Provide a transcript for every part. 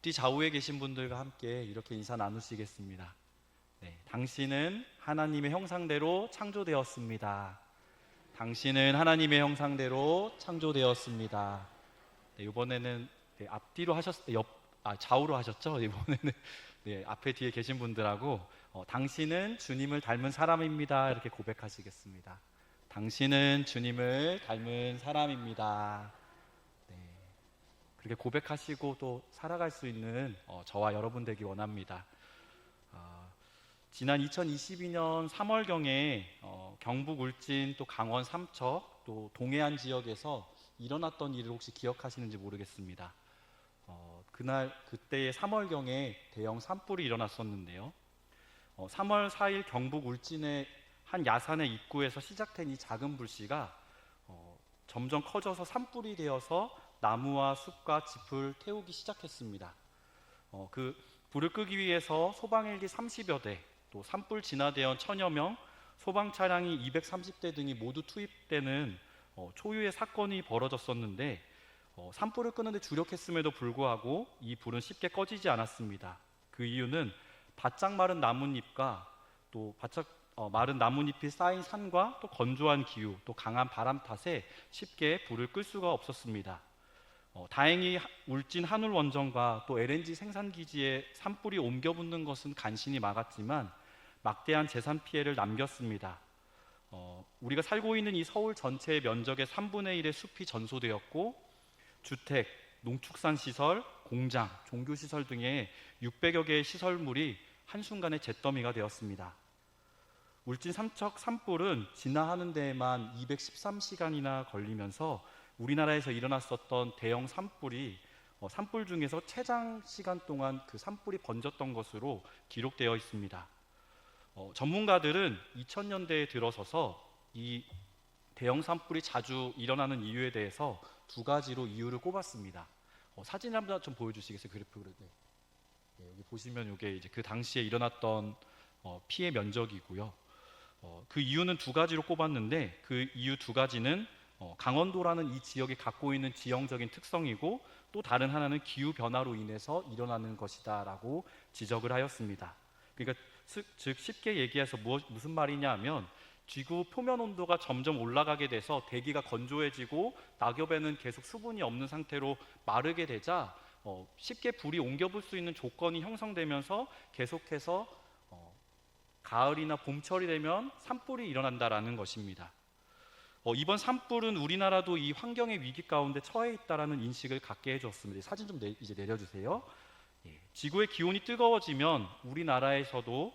앞뒤 좌우에 계신 분들과 함께 이렇게 인사 나누시겠습니다. 네, 당신은 하나님의 형상대로 창조되었습니다. 당신은 하나님의 형상대로 창조되었습니다. 네, 이번에는 앞뒤로 좌우로 하셨죠? 이번에는 네, 앞에 뒤에 계신 분들하고 당신은 주님을 닮은 사람입니다. 이렇게 고백하시겠습니다. 당신은 주님을 닮은 사람입니다. 네, 그렇게 고백하시고 또 살아갈 수 있는 저와 여러분 되기 원합니다. 지난 2022년 3월경에 경북 울진 또 강원 삼척 또 동해안 지역에서 일어났던 일을 혹시 기억하시는지 모르겠습니다. 그때의 3월경에 대형 산불이 일어났었는데요. 3월 4일 경북 울진의 한 야산의 입구에서 시작된 이 작은 불씨가 점점 커져서 산불이 되어서 나무와 숲과 짚을 태우기 시작했습니다. 그 불을 끄기 위해서 소방헬기 30여 대, 또 산불 진화대원 1000여 명, 소방 차량이 230대 등이 모두 투입되는 초유의 사건이 벌어졌었는데 산불을 끄는데 주력했음에도 불구하고 이 불은 쉽게 꺼지지 않았습니다. 그 이유는 바짝 마른 나뭇잎과 또 바짝 마른 나뭇잎이 쌓인 산과 또 건조한 기후, 또 강한 바람 탓에 쉽게 불을 끌 수가 없었습니다. 다행히 울진 한울원전과 또 LNG 생산기지에 산불이 옮겨 붙는 것은 간신히 막았지만 막대한 재산 피해를 남겼습니다. 우리가 살고 있는 이 서울 전체의 면적의 3분의 1의 숲이 전소되었고 주택, 농축산시설, 공장, 종교시설 등의 600여 개의 시설물이 한순간에 잿더미가 되었습니다. 울진 삼척 산불은 진화하는 데에만 213시간이나 걸리면서 우리나라에서 일어났었던 대형 산불이 산불 중에서 최장 시간 동안 그 산불이 번졌던 것으로 기록되어 있습니다. 전문가들은 2000년대에 들어서서 이 대형 산불이 자주 일어나는 이유에 대해서 두 가지로 이유를 꼽았습니다. 사진 한번 좀 보여주시겠어요? 그래프를. 네, 여기 보시면 이게 이제 그 당시에 일어났던 피해 면적이고요. 그 이유는 두 가지로 꼽았는데 그 이유 두 가지는 강원도라는 이 지역이 갖고 있는 지형적인 특성이고 또 다른 하나는 기후 변화로 인해서 일어나는 것이다라고 지적을 하였습니다. 그러니까 즉 쉽게 얘기해서 무슨 말이냐 하면 지구 표면 온도가 점점 올라가게 돼서 대기가 건조해지고 낙엽에는 계속 수분이 없는 상태로 마르게 되자 쉽게 불이 옮겨볼 수 있는 조건이 형성되면서 계속해서 가을이나 봄철이 되면 산불이 일어난다라는 것입니다. 이번 산불은 우리나라도 이 환경의 위기 가운데 처해 있다라는 인식을 갖게 해줬습니다. 사진 좀 이제 내려주세요. 지구의 기온이 뜨거워지면 우리나라에서도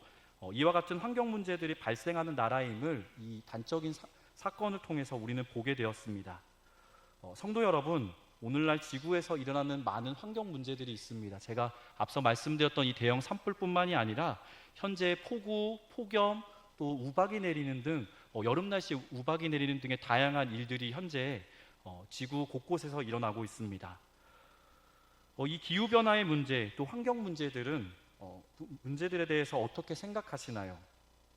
이와 같은 환경 문제들이 발생하는 나라임을 이 단적인 사건을 통해서 우리는 보게 되었습니다. 성도 여러분, 오늘날 지구에서 일어나는 많은 환경 문제들이 있습니다. 제가 앞서 말씀드렸던 이 대형 산불뿐만이 아니라 현재 폭우, 폭염, 또 우박이 내리는 등 여름 날씨에 우박이 내리는 등의 다양한 일들이 현재 지구 곳곳에서 일어나고 있습니다. 이 기후변화의 문제, 또 환경 문제들에 대해서 어떻게 생각하시나요?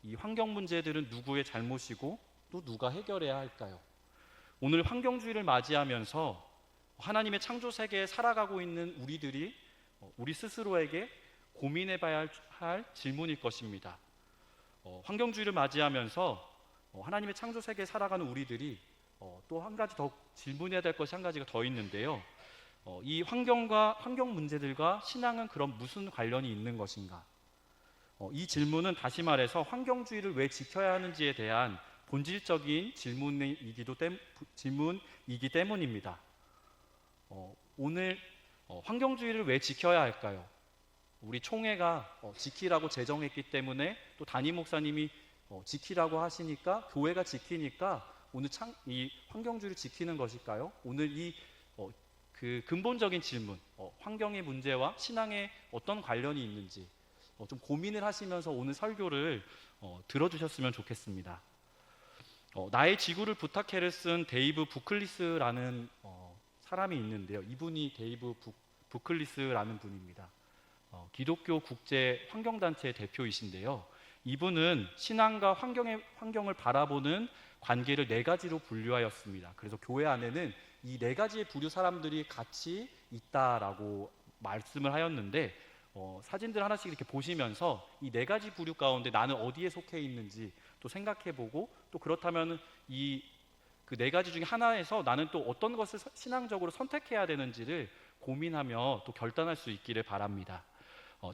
이 환경 문제들은 누구의 잘못이고 또 누가 해결해야 할까요? 오늘 환경주의를 맞이하면서 하나님의 창조 세계에 살아가고 있는 우리들이 우리 스스로에게 고민해봐야 할 질문일 것입니다. 환경주의를 맞이하면서 하나님의 창조 세계에 살아가는 우리들이 또 한 가지 더 질문해야 될 것이 한 가지가 더 있는데요. 이 환경 문제들과 신앙은 그럼 무슨 관련이 있는 것인가? 이 질문은 다시 말해서 환경주의를 왜 지켜야 하는지에 대한 본질적인 질문이기 때문입니다. 오늘 환경주의를 왜 지켜야 할까요? 우리 총회가 지키라고 제정했기 때문에 또 담임 목사님이 지키라고 하시니까 교회가 지키니까 오늘 이 환경주의를 지키는 것일까요? 오늘 그 근본적인 질문, 환경의 문제와 신앙에 어떤 관련이 있는지 좀 고민을 하시면서 오늘 설교를 들어주셨으면 좋겠습니다. 나의 지구를 부탁해를 쓴 데이브 부클리스라는 사람이 있는데요. 이분이 데이브 부클리스라는 분입니다. 기독교 국제 환경단체의 대표이신데요. 이분은 신앙과 환경을 바라보는 관계를 네 가지로 분류하였습니다. 그래서 교회 안에는 이 네 가지의 부류 사람들이 같이 있다라고 말씀을 하였는데 사진들 하나씩 이렇게 보시면서 이 네 가지 부류 가운데 나는 어디에 속해 있는지 또 생각해보고, 또 그렇다면 이 그 네 가지 중에 하나에서 나는 또 어떤 것을 신앙적으로 선택해야 되는지를 고민하며 또 결단할 수 있기를 바랍니다.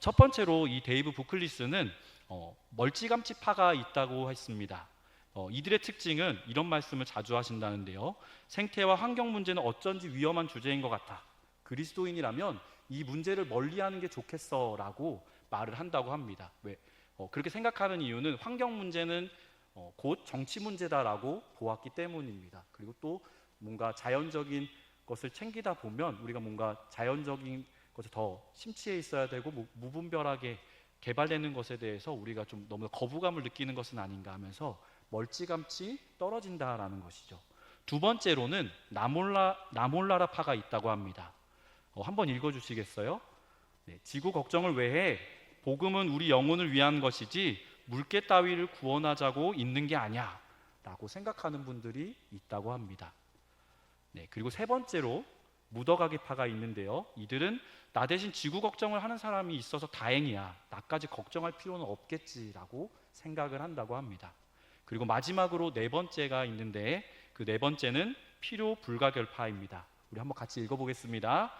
첫 번째로 이 데이브 부클리스는 멀찌감치파가 있다고 했습니다. 이들의 특징은 이런 말씀을 자주 하신다는데요. 생태와 환경 문제는 어쩐지 위험한 주제인 것 같아. 그리스도인이라면 이 문제를 멀리하는 게 좋겠어 라고 말을 한다고 합니다. 왜? 그렇게 생각하는 이유는 환경 문제는 곧 정치 문제다라고 보았기 때문입니다. 그리고 또 뭔가 자연적인 것을 챙기다 보면 우리가 뭔가 자연적인 것에 더 심취해 있어야 되고 무분별하게 개발되는 것에 대해서 우리가 좀 너무 거부감을 느끼는 것은 아닌가 하면서 멀찌감치 떨어진다라는 것이죠. 두 번째로는 나몰라라파가 있다고 합니다. 한번 읽어주시겠어요? 네, 지구 걱정을 왜 해? 복음은 우리 영혼을 위한 것이지 물개 따위를 구원하자고 있는 게 아니야 라고 생각하는 분들이 있다고 합니다. 네, 그리고 세 번째로 묻어가기파가 있는데요. 이들은 나 대신 지구 걱정을 하는 사람이 있어서 다행이야, 나까지 걱정할 필요는 없겠지라고 생각을 한다고 합니다. 그리고 마지막으로 네 번째가 있는데 그 네 번째는 필요 불가결파입니다. 우리 한번 같이 읽어보겠습니다.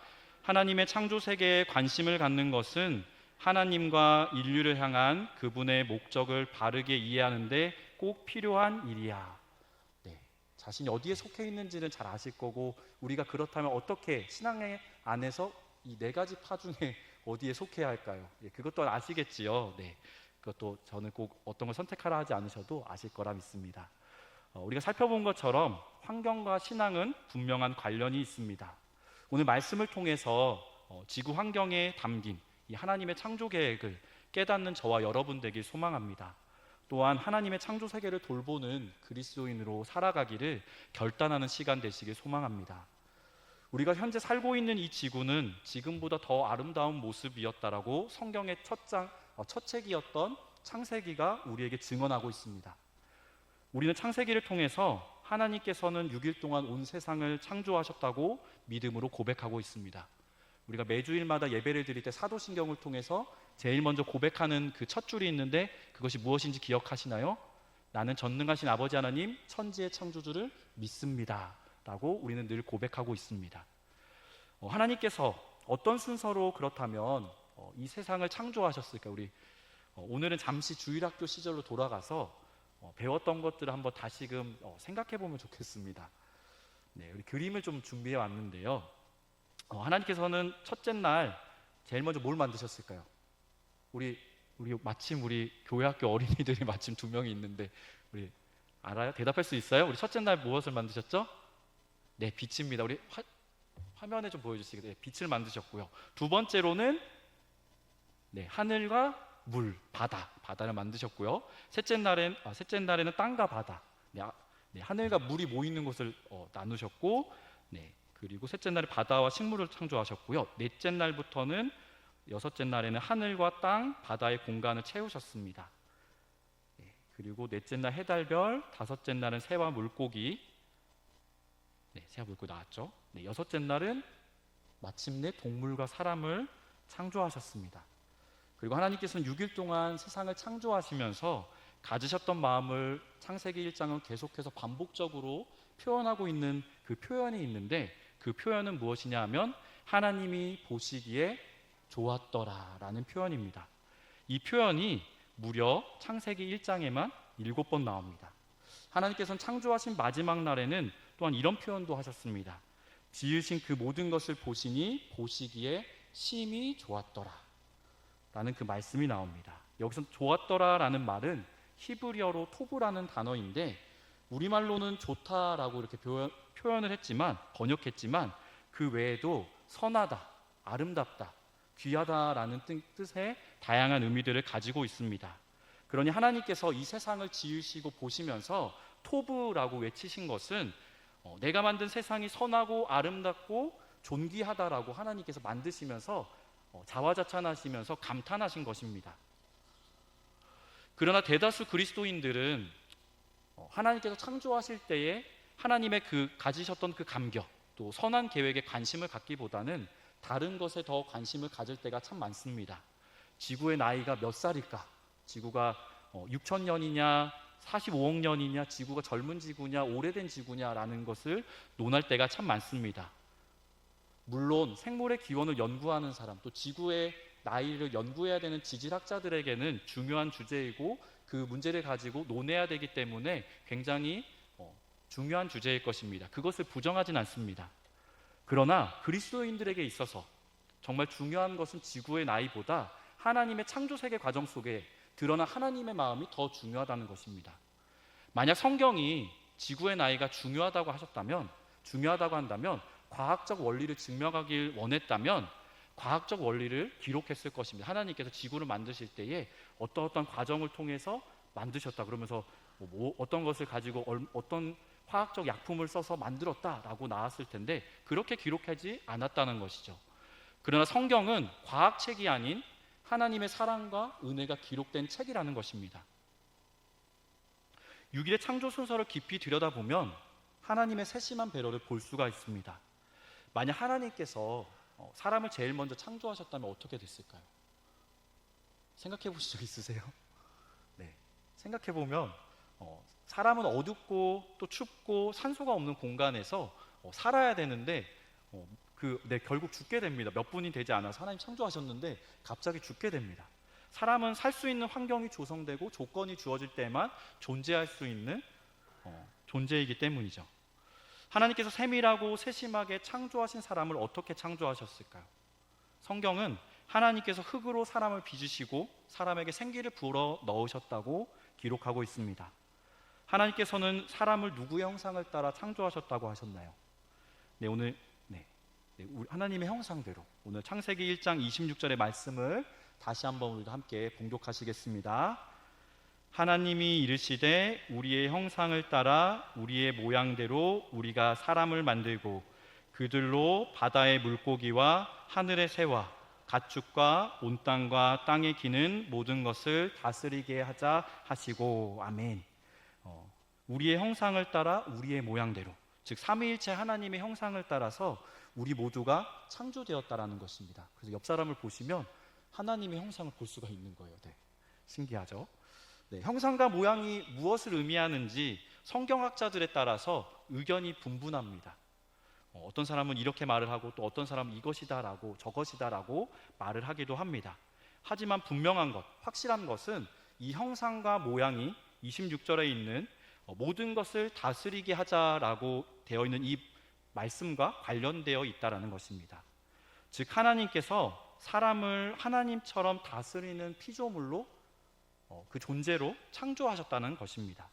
하나님의 창조 세계에 관심을 갖는 것은 하나님과 인류를 향한 그분의 목적을 바르게 이해하는 데 꼭 필요한 일이야. 네, 자신이 어디에 속해 있는지는 잘 아실 거고, 우리가 그렇다면 어떻게 신앙의 안에서 이 네 가지 파 중에 어디에 속해야 할까요? 네, 그것도 아시겠지요. 네, 그것도 저는 꼭 어떤 걸 선택하라 하지 않으셔도 아실 거라 믿습니다. 우리가 살펴본 것처럼 환경과 신앙은 분명한 관련이 있습니다. 오늘 말씀을 통해서 지구 환경에 담긴 이 하나님의 창조 계획을 깨닫는 저와 여러분 되길 소망합니다. 또한 하나님의 창조 세계를 돌보는 그리스도인으로 살아가기를 결단하는 시간 되시길 소망합니다. 우리가 현재 살고 있는 이 지구는 지금보다 더 아름다운 모습이었다라고 성경의 첫 책이었던 창세기가 우리에게 증언하고 있습니다. 우리는 창세기를 통해서 하나님께서는 6일 동안 온 세상을 창조하셨다고 믿음으로 고백하고 있습니다. 우리가 매주일마다 예배를 드릴 때 사도신경을 통해서 제일 먼저 고백하는 그 첫 줄이 있는데 그것이 무엇인지 기억하시나요? 나는 전능하신 아버지 하나님 천지의 창조주를 믿습니다 라고 우리는 늘 고백하고 있습니다. 하나님께서 어떤 순서로 그렇다면 이 세상을 창조하셨을까? 우리 오늘은 잠시 주일학교 시절로 돌아가서 배웠던 것들을 한번 다시금 생각해 보면 좋겠습니다. 네, 우리 그림을 좀 준비해 왔는데요. 하나님께서는 첫째 날 제일 먼저 뭘 만드셨을까요? 우리 마침 우리 교회학교 어린이들이 마침 2명이 있는데 우리 알아요? 대답할 수 있어요? 우리 첫째 날 무엇을 만드셨죠? 네, 빛입니다. 우리 화면에 좀 보여주시겠어요? 네, 빛을 만드셨고요. 두 번째로는 네, 하늘과 물, 바다를 만드셨고요. 셋째 날에는 땅과 바다, 네, 하늘과 물이 모이는 곳을 나누셨고, 네, 그리고 셋째 날에 바다와 식물을 창조하셨고요. 여섯째 날에는 하늘과 땅, 바다의 공간을 채우셨습니다. 네, 그리고 넷째 날 해달별, 다섯째 날은 새와 물고기, 네, 새와 물고기 나왔죠. 네, 여섯째 날은 마침내 동물과 사람을 창조하셨습니다. 그리고 하나님께서는 6일 동안 세상을 창조하시면서 가지셨던 마음을 창세기 1장은 계속해서 반복적으로 표현하고 있는 그 표현이 있는데 그 표현은 무엇이냐 하면 하나님이 보시기에 좋았더라 라는 표현입니다. 이 표현이 무려 창세기 1장에만 7번 나옵니다. 하나님께서는 창조하신 마지막 날에는 또한 이런 표현도 하셨습니다. 지으신 그 모든 것을 보시니 보시기에 심히 좋았더라 라는 그 말씀이 나옵니다. 여기서 좋았더라 라는 말은 히브리어로 토브라는 단어인데 우리말로는 좋다라고 이렇게 표현을 했지만 번역했지만 그 외에도 선하다, 아름답다, 귀하다라는 뜻의 다양한 의미들을 가지고 있습니다. 그러니 하나님께서 이 세상을 지으시고 보시면서 토브라고 외치신 것은 내가 만든 세상이 선하고 아름답고 존귀하다라고 하나님께서 만드시면서 자화자찬하시면서 감탄하신 것입니다. 그러나 대다수 그리스도인들은 하나님께서 창조하실 때에 하나님의 그 가지셨던 그 감격 또 선한 계획에 관심을 갖기보다는 다른 것에 더 관심을 가질 때가 참 많습니다. 지구의 나이가 몇 살일까? 지구가 6천 년이냐 45억 년이냐, 지구가 젊은 지구냐 오래된 지구냐라는 것을 논할 때가 참 많습니다. 물론 생물의 기원을 연구하는 사람, 또 지구의 나이를 연구해야 되는 지질학자들에게는 중요한 주제이고 그 문제를 가지고 논해야 되기 때문에 굉장히 중요한 주제일 것입니다. 그것을 부정하진 않습니다. 그러나 그리스도인들에게 있어서 정말 중요한 것은 지구의 나이보다 하나님의 창조세계 과정 속에 드러난 하나님의 마음이 더 중요하다는 것입니다. 만약 성경이 지구의 나이가 중요하다고 한다면 과학적 원리를 증명하길 원했다면 과학적 원리를 기록했을 것입니다. 하나님께서 지구를 만드실 때에 어떤 과정을 통해서 만드셨다 그러면서 어떤 것을 가지고 어떤 화학적 약품을 써서 만들었다라고 나왔을 텐데 그렇게 기록하지 않았다는 것이죠. 그러나 성경은 과학책이 아닌 하나님의 사랑과 은혜가 기록된 책이라는 것입니다. 6일의 창조 순서를 깊이 들여다보면 하나님의 세심한 배려를 볼 수가 있습니다. 만약 하나님께서 사람을 제일 먼저 창조하셨다면 어떻게 됐을까요? 생각해 보신 적 있으세요? 네, 생각해 보면 사람은 어둡고 또 춥고 산소가 없는 공간에서 살아야 되는데 결국 죽게 됩니다. 몇 분이 되지 않아서 하나님 창조하셨는데 갑자기 죽게 됩니다. 사람은 살 수 있는 환경이 조성되고 조건이 주어질 때만 존재할 수 있는 존재이기 때문이죠. 하나님께서 세밀하고 세심하게 창조하신 사람을 어떻게 창조하셨을까요? 성경은 하나님께서 흙으로 사람을 빚으시고 사람에게 생기를 불어 넣으셨다고 기록하고 있습니다. 하나님께서는 사람을 누구의 형상을 따라 창조하셨다고 하셨나요? 네, 오늘 하나님의 형상대로 오늘 창세기 1장 26절의 말씀을 다시 한번 우리가 함께 봉독하시겠습니다. 하나님이 이르시되 우리의 형상을 따라 우리의 모양대로 우리가 사람을 만들고 그들로 바다의 물고기와 하늘의 새와 가축과 온 땅과 땅에 기는 모든 것을 다스리게 하자 하시고 아멘. 우리의 형상을 따라 우리의 모양대로, 즉 삼위일체 하나님의 형상을 따라서 우리 모두가 창조되었다라는 것입니다. 그래서 옆 사람을 보시면 하나님의 형상을 볼 수가 있는 거예요. 네, 신기하죠? 네, 형상과 모양이 무엇을 의미하는지 성경학자들에 따라서 의견이 분분합니다. 어떤 사람은 이렇게 말을 하고 또 어떤 사람은 이것이다라고 저것이다라고 말을 하기도 합니다. 하지만 분명한 것, 확실한 것은 이 형상과 모양이 26절에 있는 모든 것을 다스리게 하자라고 되어 있는 이 말씀과 관련되어 있다라는 것입니다. 즉 하나님께서 사람을 하나님처럼 다스리는 피조물로 그 존재로 창조하셨다는 것입니다.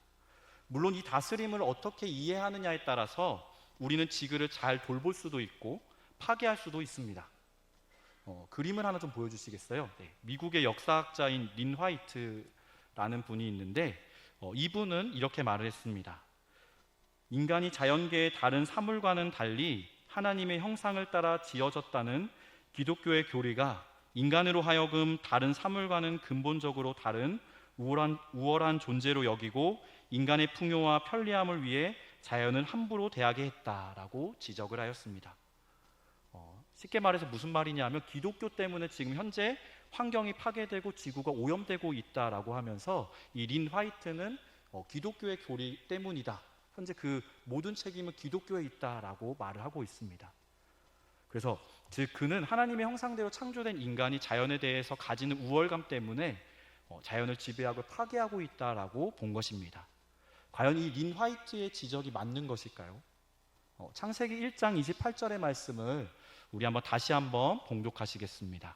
물론 이 다스림을 어떻게 이해하느냐에 따라서 우리는 지구를 잘 돌볼 수도 있고 파괴할 수도 있습니다. 그림을 하나 좀 보여주시겠어요? 네, 미국의 역사학자인 린 화이트라는 분이 있는데 이분은 이렇게 말을 했습니다. 인간이 자연계의 다른 사물과는 달리 하나님의 형상을 따라 지어졌다는 기독교의 교리가 인간으로 하여금 다른 사물과는 근본적으로 다른 우월한 존재로 여기고 인간의 풍요와 편리함을 위해 자연을 함부로 대하게 했다라고 지적을 하였습니다. 쉽게 말해서 무슨 말이냐면 기독교 때문에 지금 현재 환경이 파괴되고 지구가 오염되고 있다라고 하면서 이 린 화이트는 기독교의 교리 때문이다. 현재 그 모든 책임은 기독교에 있다라고 말을 하고 있습니다. 그래서 즉 그는 하나님의 형상대로 창조된 인간이 자연에 대해서 가지는 우월감 때문에 자연을 지배하고 파괴하고 있다라고 본 것입니다. 과연 이 린 화이트의 지적이 맞는 것일까요? 창세기 1장 28절의 말씀을 우리 다시 한번 봉독하시겠습니다.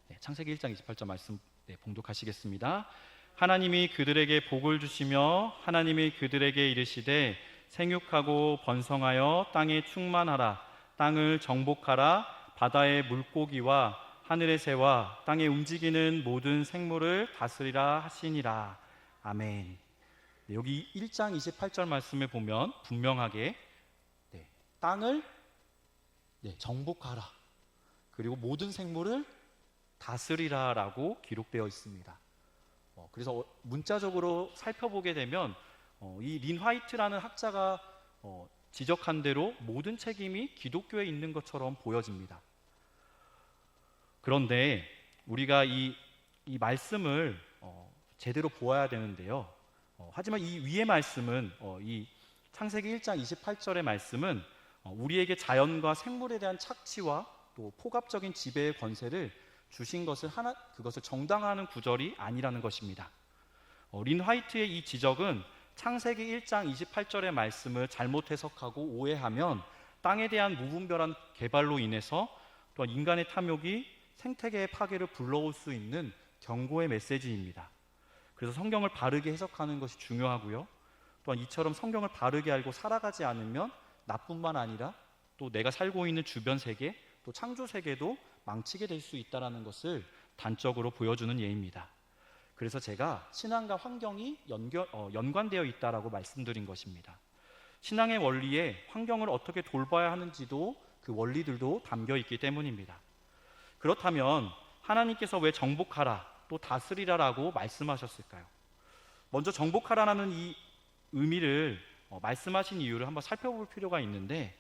네, 창세기 1장 28절 말씀 봉독하시겠습니다. 하나님이 그들에게 복을 주시며 하나님이 그들에게 이르시되 생육하고 번성하여 땅에 충만하라. 땅을 정복하라. 바다의 물고기와 하늘의 새와 땅에 움직이는 모든 생물을 다스리라 하시니라. 아멘. 네, 여기 1장 28절 말씀에 보면 분명하게 땅을 정복하라. 그리고 모든 생물을 다스리라라고 기록되어 있습니다. 그래서 문자적으로 살펴보게 되면 이 린 화이트라는 학자가 지적한 대로 모든 책임이 기독교에 있는 것처럼 보여집니다. 그런데 우리가 이 말씀을 제대로 보아야 되는데요. 하지만 이 위의 말씀은 이 창세기 1장 28절의 말씀은 우리에게 자연과 생물에 대한 착취와 또 폭압적인 지배의 권세를 주신 것을 그것을 정당화하는 구절이 아니라는 것입니다. 린 화이트의 이 지적은 창세기 1장 28절의 말씀을 잘못 해석하고 오해하면 땅에 대한 무분별한 개발로 인해서 또한 인간의 탐욕이 생태계의 파괴를 불러올 수 있는 경고의 메시지입니다. 그래서 성경을 바르게 해석하는 것이 중요하고요. 또한 이처럼 성경을 바르게 알고 살아가지 않으면 나뿐만 아니라 또 내가 살고 있는 주변 세계, 또 창조 세계도 망치게 될 수 있다는 것을 단적으로 보여주는 예입니다. 그래서 제가 신앙과 환경이 연관되어 있다라고 말씀드린 것입니다. 신앙의 원리에 환경을 어떻게 돌봐야 하는지도 그 원리들도 담겨 있기 때문입니다. 그렇다면 하나님께서 왜 정복하라 또 다스리라라고 말씀하셨을까요? 먼저 정복하라라는 이 의미를 말씀하신 이유를 한번 살펴볼 필요가 있는데,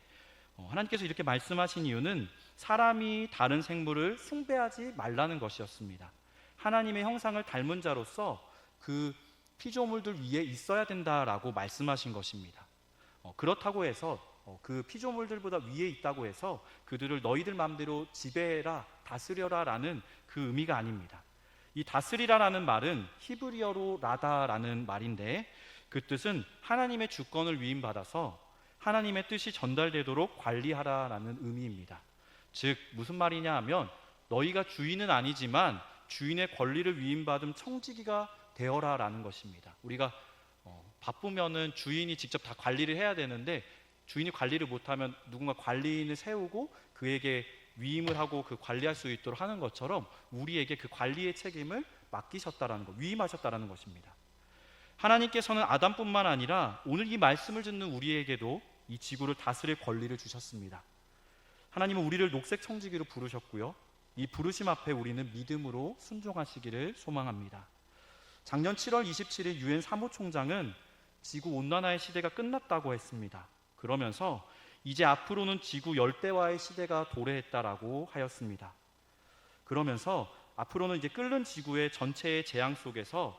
하나님께서 이렇게 말씀하신 이유는 사람이 다른 생물을 숭배하지 말라는 것이었습니다. 하나님의 형상을 닮은 자로서 그 피조물들 위에 있어야 된다라고 말씀하신 것입니다. 그렇다고 해서 그 피조물들보다 위에 있다고 해서 그들을 너희들 마음대로 지배해라, 다스려라 라는 그 의미가 아닙니다. 이 다스리라라는 말은 히브리어로 라다라는 말인데, 그 뜻은 하나님의 주권을 위임받아서 하나님의 뜻이 전달되도록 관리하라라는 의미입니다. 즉 무슨 말이냐 하면 너희가 주인은 아니지만 주인의 권리를 위임받은 청지기가 되어라라는 것입니다. 우리가 바쁘면은 주인이 직접 다 관리를 해야 되는데 주인이 관리를 못하면 누군가 관리인을 세우고 그에게 위임을 하고 그 관리할 수 있도록 하는 것처럼 우리에게 그 관리의 책임을 맡기셨다라는 것, 위임하셨다라는 것입니다. 하나님께서는 아담뿐만 아니라 오늘 이 말씀을 듣는 우리에게도 이 지구를 다스릴 권리를 주셨습니다. 하나님은 우리를 녹색 청지기로 부르셨고요. 이 부르심 앞에 우리는 믿음으로 순종하시기를 소망합니다. 작년 7월 27일 유엔 사무총장은 지구 온난화의 시대가 끝났다고 했습니다. 그러면서 이제 앞으로는 지구 열대화의 시대가 도래했다라고 하였습니다. 그러면서 앞으로는 이제 끓는 지구의 전체의 재앙 속에서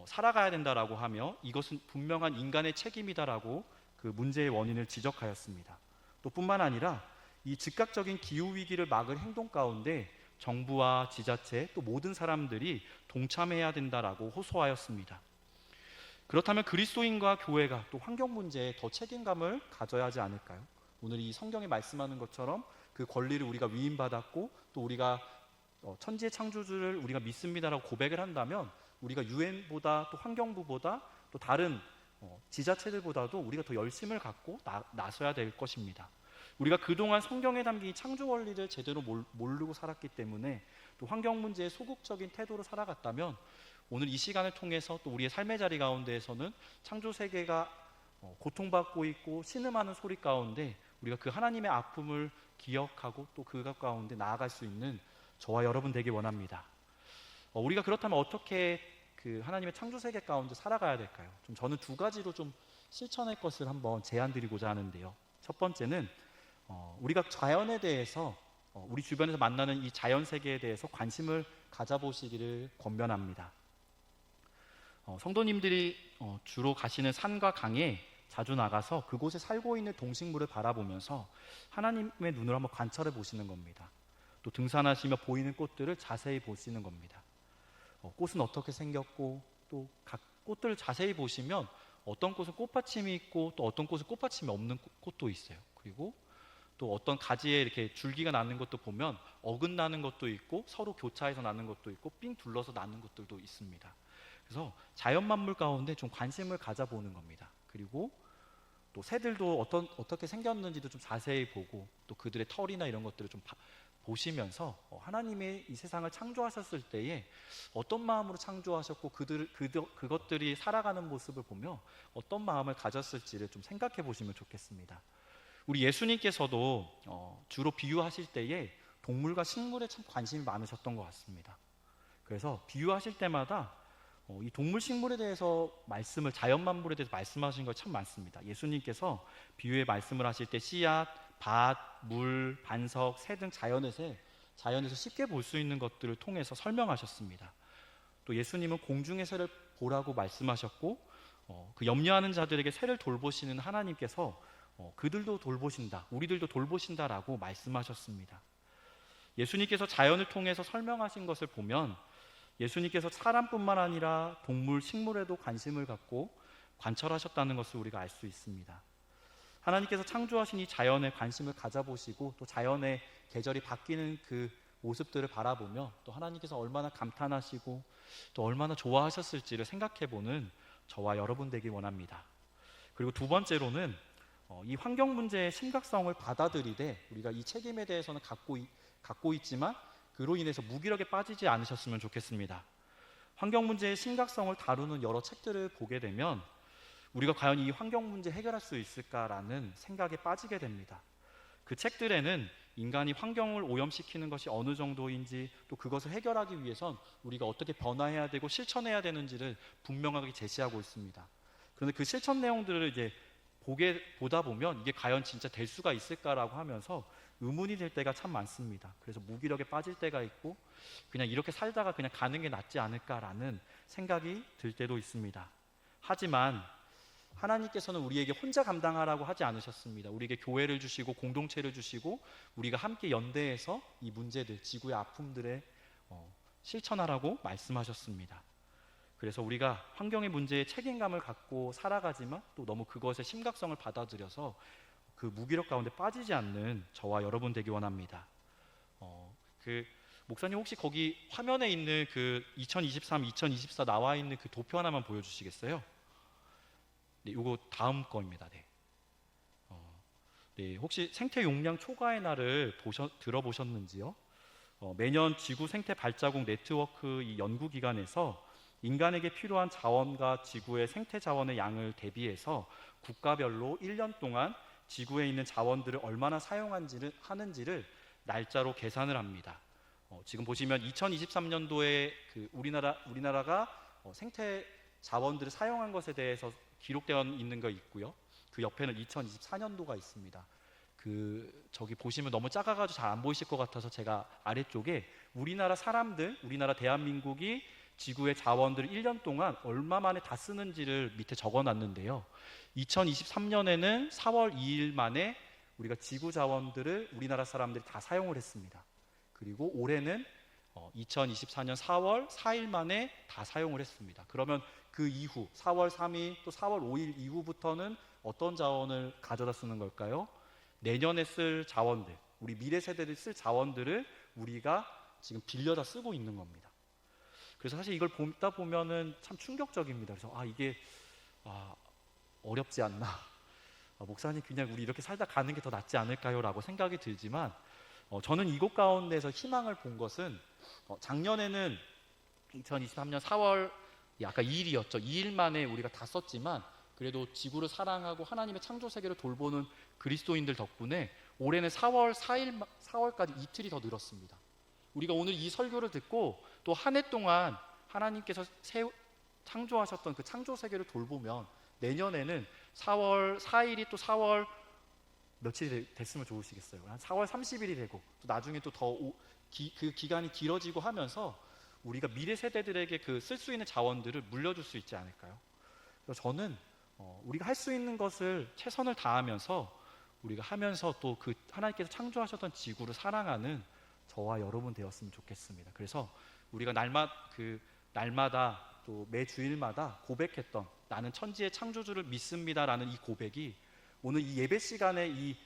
살아가야 된다라고 하며 이것은 분명한 인간의 책임이다라고 그 문제의 원인을 지적하였습니다. 또 뿐만 아니라 이 즉각적인 기후 위기를 막을 행동 가운데 정부와 지자체 또 모든 사람들이 동참해야 된다라고 호소하였습니다. 그렇다면 그리스도인과 교회가 또 환경 문제에 더 책임감을 가져야 하지 않을까요? 오늘 이 성경에 말씀하는 것처럼 그 권리를 우리가 위임받았고 또 우리가 천지의 창조주를 우리가 믿습니다라고 고백을 한다면 우리가 유엔보다 또 환경부보다 또 다른 지자체들보다도 우리가 더 열심을 갖고 나서야 될 것입니다. 우리가 그동안 성경에 담긴 창조 원리를 제대로 모르고 살았기 때문에 또 환경 문제에 소극적인 태도로 살아갔다면 오늘 이 시간을 통해서 또 우리의 삶의 자리 가운데에서는 창조 세계가 고통받고 있고 신음하는 소리 가운데 우리가 그 하나님의 아픔을 기억하고 또 그것 가운데 나아갈 수 있는 저와 여러분 되길 원합니다. 우리가 그렇다면 어떻게 그 하나님의 창조 세계 가운데 살아가야 될까요? 저는 두 가지로 좀 실천할 것을 한번 제안드리고자 하는데요. 첫 번째는 우리가 자연에 대해서 우리 주변에서 만나는 이 자연 세계에 대해서 관심을 가져보시기를 권면합니다. 성도님들이 주로 가시는 산과 강에 자주 나가서 그곳에 살고 있는 동식물을 바라보면서 하나님의 눈으로 한번 관찰해 보시는 겁니다. 또 등산하시며 보이는 꽃들을 자세히 보시는 겁니다. 꽃은 어떻게 생겼고 또 각 꽃들을 자세히 보시면 어떤 꽃은 꽃받침이 있고 또 어떤 꽃은 꽃받침이 없는 꽃도 있어요. 그리고 또 어떤 가지에 이렇게 줄기가 나는 것도 보면 어긋나는 것도 있고 서로 교차해서 나는 것도 있고 삥 둘러서 나는 것들도 있습니다. 그래서 자연 만물 가운데 좀 관심을 가져보는 겁니다. 그리고 또 새들도 어떻게 생겼는지도 좀 자세히 보고 또 그들의 털이나 이런 것들을 좀 보시면서 하나님의 이 세상을 창조하셨을 때에 어떤 마음으로 창조하셨고 그것들이 살아가는 모습을 보며 어떤 마음을 가졌을지를 좀 생각해 보시면 좋겠습니다. 우리 예수님께서도 주로 비유하실 때에 동물과 식물에 참 관심이 많으셨던 것 같습니다. 그래서 비유하실 때마다 이 동물 식물에 대해서 말씀을 자연 만물에 대해서 말씀하신 거 참 많습니다. 예수님께서 비유의 말씀을 하실 때 씨앗, 밭, 물, 반석, 새 등 자연에서 쉽게 볼 수 있는 것들을 통해서 설명하셨습니다. 또 예수님은 공중의 새를 보라고 말씀하셨고 그 염려하는 자들에게 새를 돌보시는 하나님께서 그들도 돌보신다, 우리들도 돌보신다라고 말씀하셨습니다. 예수님께서 자연을 통해서 설명하신 것을 보면 예수님께서 사람뿐만 아니라 동물, 식물에도 관심을 갖고 관찰하셨다는 것을 우리가 알 수 있습니다. 하나님께서 창조하신 이 자연에 관심을 가져보시고 또 자연의 계절이 바뀌는 그 모습들을 바라보며 또 하나님께서 얼마나 감탄하시고 또 얼마나 좋아하셨을지를 생각해보는 저와 여러분 되길 원합니다. 그리고 두 번째로는 이 환경 문제의 심각성을 받아들이되 우리가 이 책임에 대해서는 갖고 있지만 그로 인해서 무기력에 빠지지 않으셨으면 좋겠습니다. 환경 문제의 심각성을 다루는 여러 책들을 보게 되면 우리가 과연 이 환경 문제 해결할 수 있을까라는 생각에 빠지게 됩니다. 그 책들에는 인간이 환경을 오염시키는 것이 어느 정도인지 또 그것을 해결하기 위해선 우리가 어떻게 변화해야 되고 실천해야 되는지를 분명하게 제시하고 있습니다. 그런데 그 실천 내용들을 이제 보다 보면 이게 과연 진짜 될 수가 있을까라고 하면서 의문이 될 때가 참 많습니다. 그래서 무기력에 빠질 때가 있고 그냥 이렇게 살다가 그냥 가는 게 낫지 않을까라는 생각이 들 때도 있습니다. 하지만 하나님께서는 우리에게 혼자 감당하라고 하지 않으셨습니다. 우리에게 교회를 주시고 공동체를 주시고 우리가 함께 연대해서 이 문제들, 지구의 아픔들에 실천하라고 말씀하셨습니다. 그래서 우리가 환경의 문제에 책임감을 갖고 살아가지만 또 너무 그것의 심각성을 받아들여서 그 무기력 가운데 빠지지 않는 저와 여러분 되기 원합니다. 목사님 혹시 거기 화면에 있는 그 2023, 2024 나와 있는 그 도표 하나만 보여주시겠어요? 네, 이거 다음 거입니다. 네. 네, 혹시 생태 용량 초과의 날을 들어보셨는지요? 매년 지구 생태 발자국 네트워크 이 연구 기관에서 인간에게 필요한 자원과 지구의 생태 자원의 양을 대비해서 국가별로 1년 동안 지구에 있는 자원들을 얼마나 하는지를 날짜로 계산을 합니다. 지금 보시면 2023년도에 그 우리나라가 생태 자원들을 사용한 것에 대해서 기록되어 있는 거 있고요. 그 옆에는 2024년도가 있습니다. 저기 보시면 너무 작아가지고 잘 안 보이실 것 같아서 제가 아래쪽에 우리나라 대한민국이 지구의 자원들을 1년 동안 얼마 만에 다 쓰는지를 밑에 적어놨는데요. 2023년에는 4월 2일 만에 우리가 지구 자원들을 우리나라 사람들이 다 사용을 했습니다. 그리고 올해는 2024년 4월 4일 만에 다 사용을 했습니다. 그러면 그 이후 4월 3일 또 4월 5일 이후부터는 어떤 자원을 가져다 쓰는 걸까요? 내년에 쓸 자원들, 우리 미래 세대들이 쓸 자원들을 우리가 지금 빌려다 쓰고 있는 겁니다. 그래서 사실 이걸 보다 보면은 참 충격적입니다. 그래서 이게 어렵지 않나. 목사님 그냥 우리 이렇게 살다 가는 게 더 낫지 않을까요? 라고 생각이 들지만 저는 이곳 가운데서 희망을 본 것은 작년에는 2023년 4월 아까 2일이었죠. 2일 만에 우리가 다 썼지만 그래도 지구를 사랑하고 하나님의 창조 세계를 돌보는 그리스도인들 덕분에 올해는 4월까지 이틀이 더 늘었습니다. 우리가 오늘 이 설교를 듣고 또 한 해 동안 하나님께서 창조하셨던 그 창조 세계를 돌보면 내년에는 4월 4일이 또 4월 며칠이 됐으면 좋으시겠어요. 한 4월 30일이 되고 또 나중에 또 더 그 기간이 길어지고 하면서 우리가 미래 세대들에게 그 쓸 수 있는 자원들을 물려줄 수 있지 않을까요? 그래서 저는 우리가 할 수 있는 것을 최선을 다하면서 우리가 하면서 또 그 하나님께서 창조하셨던 지구를 사랑하는 저와 여러분 되었으면 좋겠습니다. 그래서 우리가 날마다 또 매 주일마다 고백했던 나는 천지의 창조주를 믿습니다라는 이 고백이 오늘 이 예배 시간에 이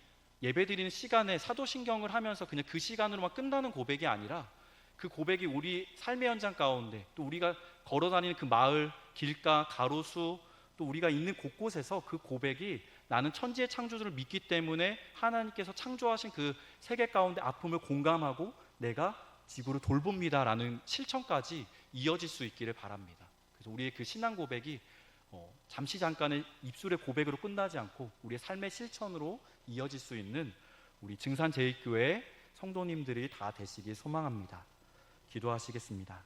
예배드리는 시간에 사도신경을 하면서 그냥 그 시간으로만 끝나는 고백이 아니라 그 고백이 우리 삶의 현장 가운데 또 우리가 걸어다니는 그 마을, 길가, 가로수 또 우리가 있는 곳곳에서 그 고백이 나는 천지의 창조주를 믿기 때문에 하나님께서 창조하신 그 세계 가운데 아픔을 공감하고 내가 지구를 돌봅니다라는 실천까지 이어질 수 있기를 바랍니다. 그래서 우리의 그 신앙 고백이 잠깐의 입술의 고백으로 끝나지 않고 우리의 삶의 실천으로 이어질 수 있는 우리 증산제일교회 성도님들이 다 되시길 소망합니다. 기도하시겠습니다.